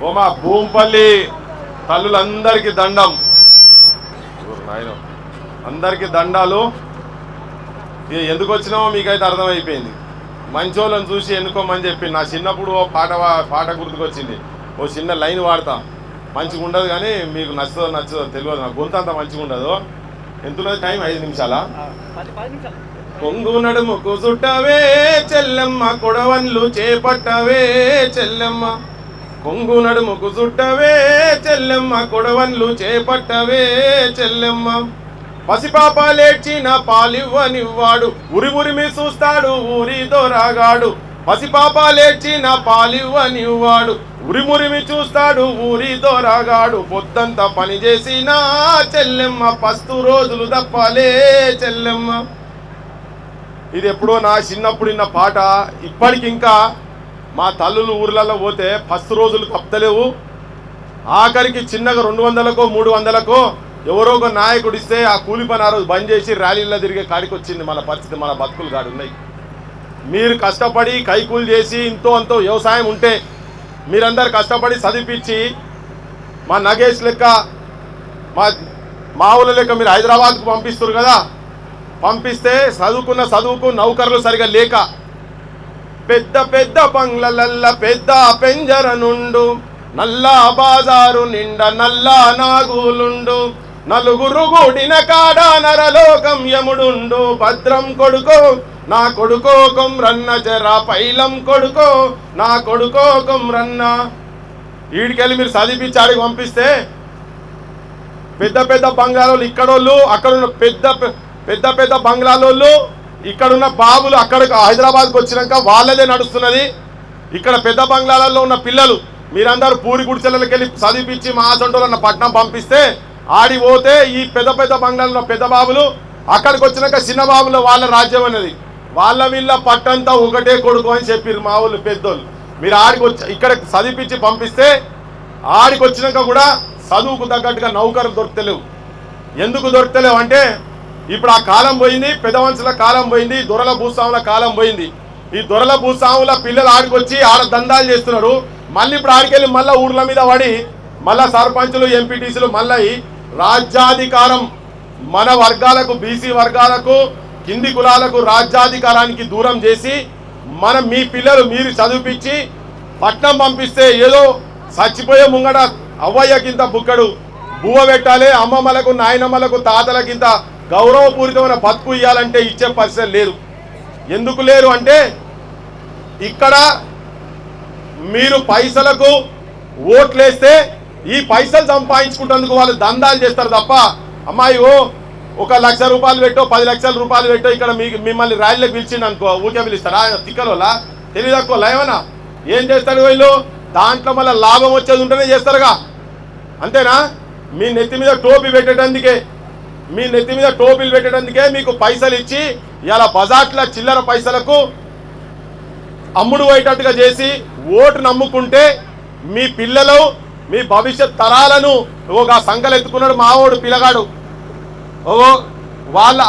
ఓ మా భూంపల్లి తల్లులందరికీ దండం, నాయన అందరికీ దండాలు. ఎందుకు వచ్చినామో మీకైతే అర్థమైపోయింది. మంచోళ్ళని చూసి ఎన్నుకోమని చెప్పి నా చిన్నప్పుడు ఓ పాట గుర్తుకొచ్చింది. ఓ చిన్న లైన్ వాడతా, మంచిగా ఉండదు కానీ మీకు నచ్చదో తెలియదు. నా గొంతు అంత మంచిగా ఉండదు. ఎంతున్నది టైం? 5 నిమిషాలా? కొంగు నడుముకు చుట్టవే చెల్లెమ్మ, కొడవన్లు చేపట్టవే చెల్లెమ్మ. కొంగు నడుముకు చుట్టవే చెల్లెమ్మ, కొడవన్లు చేపట్టవే చెల్లెమ్మ. పసిపాపాలేడ్చిన పాలివ్వనివ్వాడు, ఉరి ఉరిమి చూస్తాడు ఊరితో రాగాడు. పసిపాపాలేడ్చిన పాలివ్వనివ్వాడు, ఉరిమురిమి చూస్తాడు ఊరితో రాగాడు. పొద్దంతా పని చేసిన చెల్లెమ్మ, పస్తు రోజులు తప్పాలే చెల్లెమ్మ. ఇది ఎప్పుడో నా చిన్నప్పుడు విన్న పాట. ఇప్పటికింకా మా తల్లులు ఊర్లలో పోతే పస్తు రోజులు తప్పలేవు. ఆఖరికి చిన్నగా 200కో 300కో ఎవరో ఒక నాయకుడు ఇస్తే ఆ కూలి పని ఆ రోజు బంద్ చేసి ర్యాలీల్లో తిరిగే కాడికి వచ్చింది మన పరిస్థితి. మన బతుకులు కాడు ఉన్నాయి. మీరు కష్టపడి కైకూలు చేసి ఇంతో అంతో వ్యవసాయం ఉంటే మీరందరు కష్టపడి చదివిపించి మా నగేష్ లెక్క మా ఊళ్ళ లెక్క మీరు హైదరాబాద్కు పంపిస్తారు కదా. పంపిస్తే చదువుకు నౌకర్లు సరిగా లేక పెద్ద పెద్ద బంగ్లలల్ల పెద్ద పెంజర నుండు, నల్లా బాజారు నిండా నల్లా నాగులుండు. నలుగురు కూడిన కాడ నరలోకం యముడుండు. భద్రం కొడుకో నా కొడుకో కొమ్రన్న, జరా పైలం కొడుకో నా కొడుకో కొమ్రన్న. వీడికెళ్ళి మీరు చదివించి ఆడికి పంపిస్తే పెద్ద పెద్ద బంగ్లాలోళ్ళు ఇక్కడోళ్ళు, అక్కడున్న పెద్ద పెద్ద బంగ్లాలోళ్ళు, ఇక్కడున్న బాబులు అక్కడ హైదరాబాద్కి వచ్చినాక వాళ్ళదే నడుస్తున్నది. ఇక్కడ పెద్ద బంగ్లాలలో ఉన్న పిల్లలు మీరందరూ పూరి గుడిచెలకి వెళ్ళి చదివించి మా సొంటోళ్ళన్న పట్నం పంపిస్తే ఆడి పోతే ఈ పెద్ద పెద్ద బంగ్లాలలో పెద్ద బాబులు అక్కడికి వచ్చినాక చిన్న బాబులు వాళ్ళ రాజ్యం అనేది. వాళ్ళ వీళ్ళ పట్టంతా ఒకటే కొడుకు అని చెప్పారు మా వాళ్ళు పెద్దోళ్ళు. మీరు ఆడికి వచ్చి ఇక్కడ చదివించి పంపిస్తే ఆడికి వచ్చినాక కూడా చదువుకు తగ్గట్టుగా నౌకరు దొరకలేవు. ఎందుకు దొరకలేవు అంటే ఇప్పుడు ఆ కాలం పోయింది, పెద్ద మనుషుల కాలం పోయింది, దొరల భూస్వాముల కాలం పోయింది. ఈ దొరల భూస్వాముల పిల్లలు ఆడికి వచ్చి ఆడ దందాలు చేస్తున్నారు. మళ్ళీ ఇప్పుడు ఆడికెళ్ళి మళ్ళీ ఊర్ల మీద పడి మళ్ళా సర్పంచులు ఎంపీటీసీలు మళ్ళీ రాజ్యాధికారం మన వర్గాలకు, బీసీ వర్గాలకు, కింది కులాలకు రాజ్యాధికారానికి దూరం చేసి మీ పిల్లలు మీరు చదివిపించి పట్నం పంపిస్తే ఏదో చచ్చిపోయే ముంగడ అవ్వయ్యకింత బుక్కడు బువ్వ పెట్టాలి, అమ్మమ్మలకు నాయనమ్మలకు తాతలకింత గౌరవపూరితమైన బతుకు ఇవ్వాలంటే ఇచ్చే పరిస్థితి లేదు. ఎందుకు లేరు అంటే ఇక్కడ మీరు పైసలకు ఓట్లేస్తే ఈ పైసలు సంపాదించుకుంటేందుకు వాళ్ళు దందాలు చేస్తారు తప్ప, అమ్మాయి ఒక 1,00,000 రూపాయలు పెట్టో 10 లక్షల రూపాయలు పెట్టో ఇక్కడ మిమ్మల్ని ర్యాలీలోకి పిలిచింది అనుకో ఊకే పిలుస్తారా? తిక్కలోలా తెలియదక్కువ ఏమన్నా ఏం చేస్తారు వీళ్ళు? దాంట్లో మళ్ళీ లాభం వచ్చేది ఉంటేనే చేస్తారుగా, అంతేనా? మీ నెత్తి మీద టోపీ పెట్టేటందుకే మీకు పైసలు ఇచ్చి ఇలా బజాట్ల చిల్లర పైసలకు అమ్ముడు పోయేటట్టుగా చేసి ఓటు నమ్ముకుంటే మీ పిల్లలు, మీ భవిష్యత్ తరాలను ఒక సంకలెత్తుకున్నాడు మావోడు పిల్లగాడు.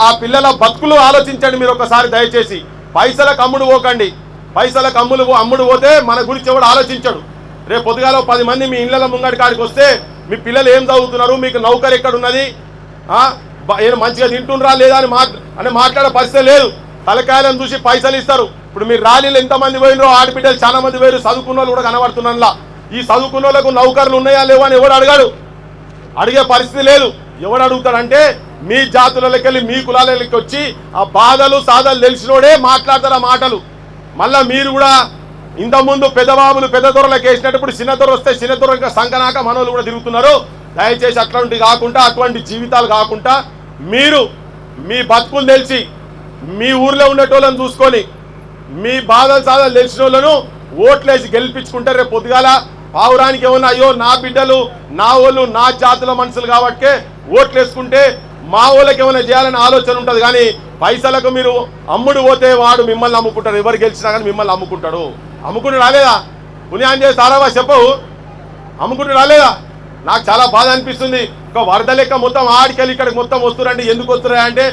ఆ పిల్లల బతుకులు ఆలోచించండి మీరు ఒకసారి దయచేసి. పైసలకు అమ్ముడు పోకండి. పైసలకు అమ్ముడు పోతే మన గురించి ఎవడు ఆలోచించాడు. రేపు పొద్దుగాల 10 మంది మీ ఇళ్ళ ముంగడి కాడికి వస్తే మీ పిల్లలు ఏం చదువుతున్నారు, మీకు నౌకరు ఎక్కడున్నది, మంచిగా తింటుండ్రా లేదా అని మాట్లాడే పరిస్థితి లేదు. తలకాయలను చూసి పైసలు ఇస్తారు. ఇప్పుడు మీరు ర్యాలీలు ఎంతమంది పోయినరో ఆడబిడ్డలు చాలా మంది పోయారు. చదువుకున్న వాళ్ళు కూడా కనబడుతున్నా. ఈ చదువుకున్న వాళ్ళకు నౌకర్లు ఉన్నాయా లేవా అని ఎవడు అడిగాడు? అడిగే పరిస్థితి లేదు. ఎవడు అడుగుతాడంటే మీ జాతులకి వెళ్ళి మీ కులాలకి వచ్చి ఆ బాధలు సాధలు తెలిసినోడే మాట్లాడతారు ఆ మాటలు. మళ్ళీ మీరు కూడా ఇంతకుముందు పెద్దబాబులు పెద్ద దొరలకు వేసినప్పుడు చిన్న దొర వస్తే చిన్న దొర సంకనాక మనోళ్ళు కూడా తిరుగుతున్నారు. దయచేసి అటువంటి జీవితాలు కాకుండా మీరు మీ బతుకులు తెలిసి మీ ఊర్లో ఉండేటోళ్ళని చూసుకొని మీ బాధలు సాధలు తెలిసిన వాళ్ళను ఓట్లేసి గెలిపించుకుంటే రేపు పొద్దుగాల పావురానికి ఏమన్నా అయ్యో నా బిడ్డలు నా వాళ్ళు నా జాతుల మనుషులు కాబట్టి ఓట్లేసుకుంటే మా వాళ్ళకి ఏమైనా చేయాలని ఆలోచన ఉంటుంది. కానీ పైసలకు మీరు అమ్ముడు పోతే వాడు మిమ్మల్ని అమ్ముకుంటాడు. ఎవరు గెలిచినా కానీ మిమ్మల్ని అమ్ముకుంటాడు. అమ్ముకుంటూ రాలేదా? పుణ్యాన్ని చేసి సారావా చెప్పవు? అమ్ముకుంటూ రాలేదా? నాకు చాలా బాధ అనిపిస్తుంది. ఒక వరద లెక్క మొత్తం ఆడికెళ్ళి ఇక్కడికి మొత్తం వస్తురండి. ఎందుకు వస్తున్నాయి అంటే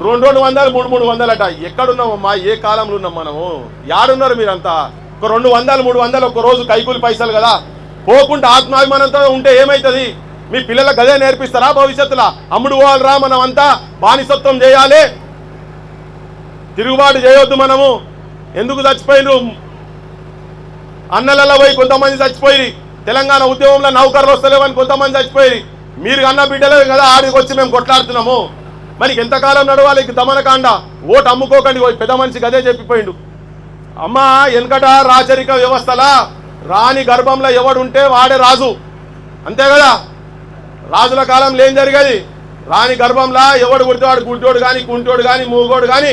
200 300 అట. ఎక్కడున్నామమ్మా? ఏ కాలంలో ఉన్నాం మనము? యాడున్నారు మీరంతా? ఒక 200 300 ఒక రోజు కైకూలి పైసలు కదా. పోకుండా ఆత్మాభిమానంతో ఉంటే ఏమవుతుంది? మీ పిల్లలకు గదే నేర్పిస్తారా భవిష్యత్తులో? అమ్ముడు పోవాలరా, మనం అంతా బానిసత్వం చేయాలి, తిరుగుబాటు చేయొద్దు. మనము ఎందుకు చచ్చిపోయినరు? అన్నలలో పోయి కొంతమంది చచ్చిపోయి, తెలంగాణ ఉద్యమంలో నౌకర్లు వస్తలేవని కొంతమంది చచ్చిపోయి, మీరు అన్న బిడ్డలే కదా ఆడికి వచ్చి మేము కొట్లాడుతున్నాము. మరి ఎంతకాలం నడవాలి దమనకాండ? ఓటు అమ్ముకోకండి. పెద్ద మనిషి గదే చెప్పిపోయిండు. అమ్మ వెనకట రాచరిక వ్యవస్థలా రాణి గర్భంలో ఎవడుంటే వాడే రాజు, అంతే కదా? రాజుల కాలంలో ఏం జరిగేది? రాణి గర్భంలో ఎవడు పుడితే వాడు గుడ్డోడు కానీ, కుంటోడు కానీ, మూగోడు కానీ,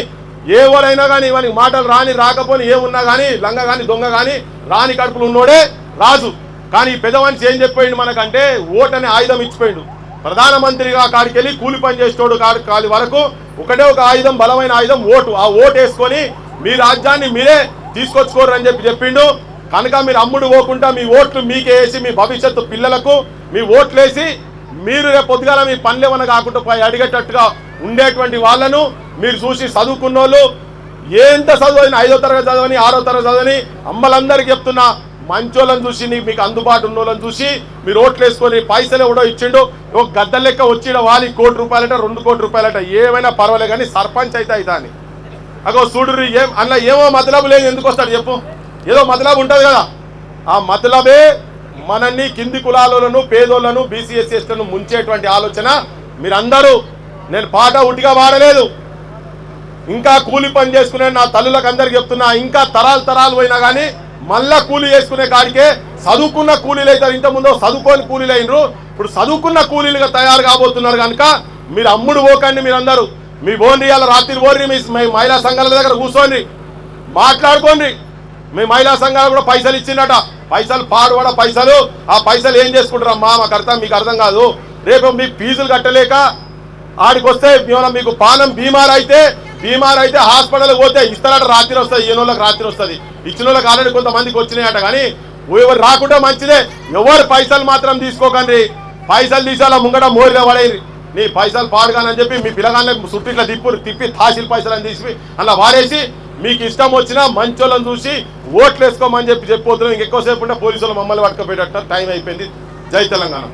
ఎవరైనా కానీ వానికి మాటలు రాని రాకపోని ఏమున్నా కానీ, లంగ కానీ, దొంగ కానీ, రాణి కడుపులు ఉన్నోడే రాజు. కానీ పెద్ద మనిషి ఏం చెప్పిపోయిండు మనకంటే, ఓటు అనే ఆయుధం ఇచ్చిపోయిండు. ప్రధానమంత్రిగా కాడికి వెళ్ళి కూలి పని చేసేటోడు కాడి వరకు ఒకటే ఒక ఆయుధం, బలమైన ఆయుధం ఓటు. ఆ ఓటు వేసుకొని మీ రాజ్యాన్ని మీరే తీసుకొచ్చుకోరు అని చెప్పిండు. కనుక మీరు అమ్ముడు పోకుండా మీ ఓట్లు మీకే వేసి, మీ భవిష్యత్తు పిల్లలకు మీ ఓట్లు వేసి, మీరు రేపు పొద్దుగాల మీ పనులు ఏమన్నా కాకుండా అడిగేటట్టుగా ఉండేటువంటి వాళ్ళను మీరు చూసి, చదువుకున్న వాళ్ళు ఎంత చదువుని, 5వ తరగతి చదవని, 6వ తరగతి చదవని అమ్మలందరికీ చెప్తున్నా, మంచోళ్ళని చూసి, మీకు అందుబాటు ఉన్న వాళ్ళని చూసి మీరు ఓట్లు వేసుకొని, పైసలు ఎవడో ఇచ్చిండు, ఒక గద్ద లెక్క వచ్చిన వాళ్ళకి ₹1 కోటి 2 కోట్ల రూపాయలట, ఏమైనా పర్వాలే కానీ సర్పంచ్ అయితే అవుతా అని. అగో చూడు, ఏం అందులో ఏమో మతలబు లేదు, ఎందుకు వస్తాడు చెప్పు? ఏదో మతలబు ఉంటుంది కదా. ఆ మతలబే మనల్ని కింది కులాలను, పేదోళ్లను, బీసీ ఎస్సీ ఎస్టీలను ముంచేటువంటి ఆలోచన మీరందరూ. నేను పాట ఉట్టిగా పాడలేదు. ఇంకా కూలి పని చేసుకునే నా తల్లులకు అందరికి చెప్తున్నా, ఇంకా తరాలు పోయినా కానీ మళ్ళా కూలీ చేసుకునే కాడికే చదువుకున్న కూలీలు అవుతారు. ఇంతకుముందు చదువుకోని కూలీలు అయినరు, ఇప్పుడు చదువుకున్న కూలీలుగా తయారు కాబోతున్నారు. కనుక మీరు అమ్ముడు పోకండి. మీరందరూ మీ బోండి, ఇవాళ రాత్రి బోర్రి, మీ మహిళా సంఘాల దగ్గర కూర్చోండి, మాట్లాడుకోండి. మీ మహిళా సంఘాలు కూడా పైసలు ఇచ్చిందట, పైసలు పాడుబడ పైసలు. ఆ పైసలు ఏం చేసుకుంటారమ్మా? మాకు అర్థం, మీకు అర్థం కాదు. రేపు మీ ఫీజులు కట్టలేక ఆడికి వస్తే మీకు పానం బీమార్ అయితే హాస్పిటల్కి పోతే ఇస్తారట, రాత్రి వస్తుంది. ఈయన వాళ్ళకి రాత్రి వస్తుంది, ఇచ్చిన వాళ్ళకి ఆల్రెడీ కొంతమందికి వచ్చినాయట. కానీ ఎవరు రాకుండా మంచిదే, ఎవరు పైసలు మాత్రం తీసుకోకండి. పైసలు తీసేలా ముంగట మోరిగా పడేది. నీ పైసలు పాడుగానని చెప్పి మీ పిల్లగాళ్ళని చుట్టూ ఇట్లా తిప్పి తాసిల్ పైసలు అని తీసి అలా వాడేసి, మీకు ఇష్టం వచ్చినా మంచోళ్ళని చూసి ఓట్లు వేసుకోమని చెప్పిపోతున్నాం. ఇంకెక్కువసేపు ఉంటే పోలీసులు మమ్మల్ని పట్టుకుపోయేటట్టు టైం అయిపోయింది. జై తెలంగాణ.